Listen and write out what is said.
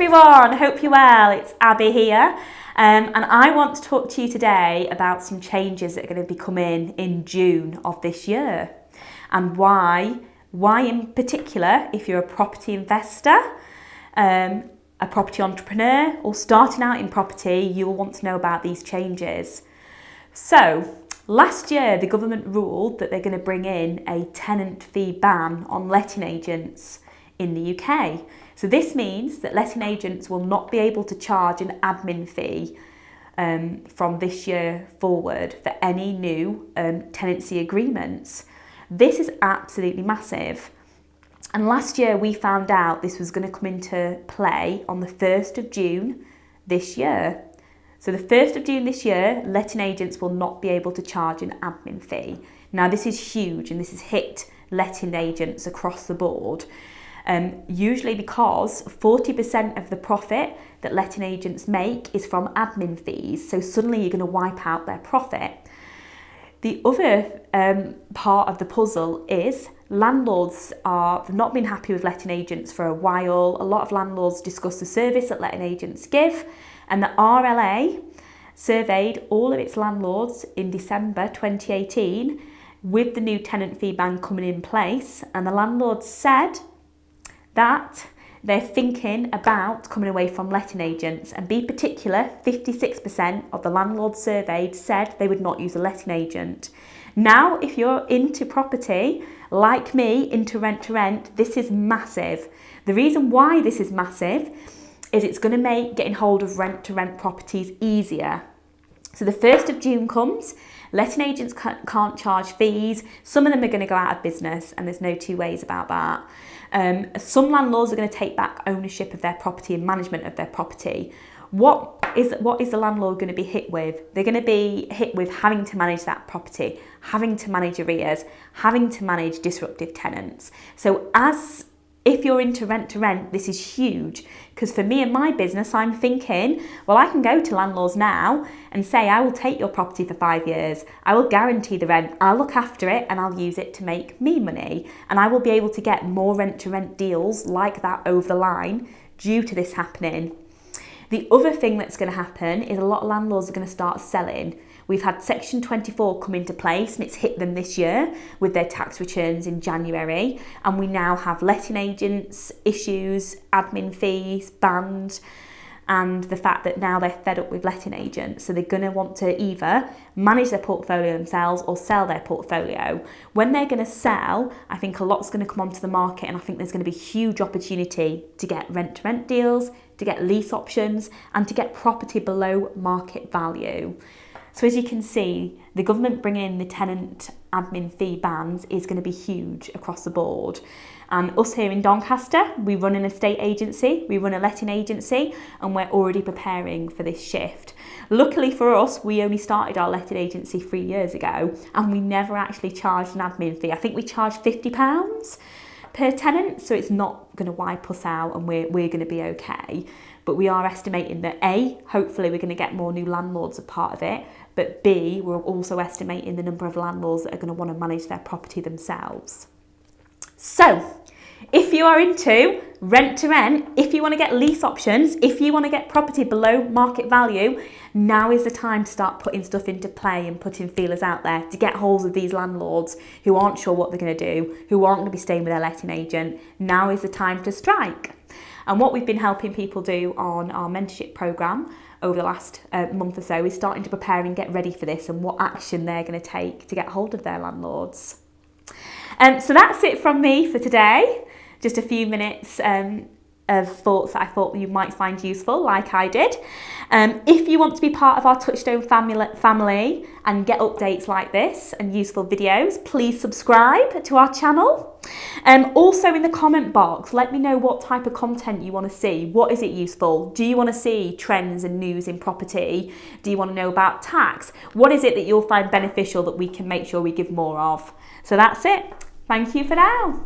everyone, hope you're well. It's Abby here, and I want to talk to you today about some changes that are going to be coming in June of this year, and why in particular, if you're a property investor, a property entrepreneur, or starting out in property, you'll want to know about these changes. So, last year the government ruled that they're going to bring in a tenant fee ban on letting agents in the UK. So this means that letting agents will not be able to charge an admin fee from this year forward for any new tenancy agreements. This is absolutely massive. And last year we found out this was going to come into play on the 1st of June this year. So the 1st of June this year, letting agents will not be able to charge an admin fee. Now this is huge, and this has hit letting agents across the board. Usually because 40% of the profit that letting agents make is from admin fees. So suddenly you're going to wipe out their profit. The other part of the puzzle is landlords have not been happy with letting agents for a while. A lot of landlords discuss the service that letting agents give, and the RLA surveyed all of its landlords in December 2018 with the new tenant fee ban coming in place, and the landlords said that they're thinking about coming away from letting agents, and be particular, 56% of the landlords surveyed said they would not use a letting agent. Now, if you're into property, like me, into rent to rent, this is massive. The reason why this is massive is it's going to make getting hold of rent to rent properties easier. So the 1st of June comes, letting agents can't charge fees. Some of them are going to go out of business, and there's no two ways about that. Some landlords are going to take back ownership of their property and management of their property. What is the landlord going to be hit with? They're going to be hit with having to manage that property, having to manage arrears, having to manage disruptive tenants. So if you're into rent to rent, this is huge, because for me and my business, I'm thinking, well, I can go to landlords now and say, I will take your property for 5 years. I will guarantee the rent. I'll look after it and I'll use it to make me money. And I will be able to get more rent to rent deals like that over the line due to this happening. The other thing that's going to happen is a lot of landlords are going to start selling. We've had Section 24 come into place, and it's hit them this year with their tax returns in January. And we now have letting agents issues, admin fees banned, and the fact that now they're fed up with letting agents. So they're going to want to either manage their portfolio themselves or sell their portfolio. When they're going to sell, I think a lot's going to come onto the market, and I think there's going to be huge opportunity to get rent to rent deals, to get lease options, and to get property below market value. So as you can see, the government bringing in the tenant admin fee bans is going to be huge across the board. And us here in Doncaster, we run an estate agency, we run a letting agency, and we're already preparing for this shift. Luckily for us, we only started our letting agency 3 years ago, and we never actually charged an admin fee. I think we charged £50 per tenant, so it's not going to wipe us out, and we're going to be okay. But we are estimating that A, hopefully we're going to get more new landlords as part of it, but B, we're also estimating the number of landlords that are going to want to manage their property themselves. So, if you are into rent to rent, if you want to get lease options, if you want to get property below market value, now is the time to start putting stuff into play and putting feelers out there to get hold of these landlords who aren't sure what they're going to do, who aren't going to be staying with their letting agent. Now is the time to strike. And what we've been helping people do on our mentorship programme over the last month or so is starting to prepare and get ready for this and what action they're going to take to get hold of their landlords. So that's it from me for today. Just a few minutes of thoughts that I thought you might find useful, like I did. If you want to be part of our Touchstone family and get updates like this and useful videos, please subscribe to our channel. Also in the comment box, let me know what type of content you want to see. What is it useful? Do you want to see trends and news in property? Do you want to know about tax? What is it that you'll find beneficial that we can make sure we give more of? So that's it. Thank you for now.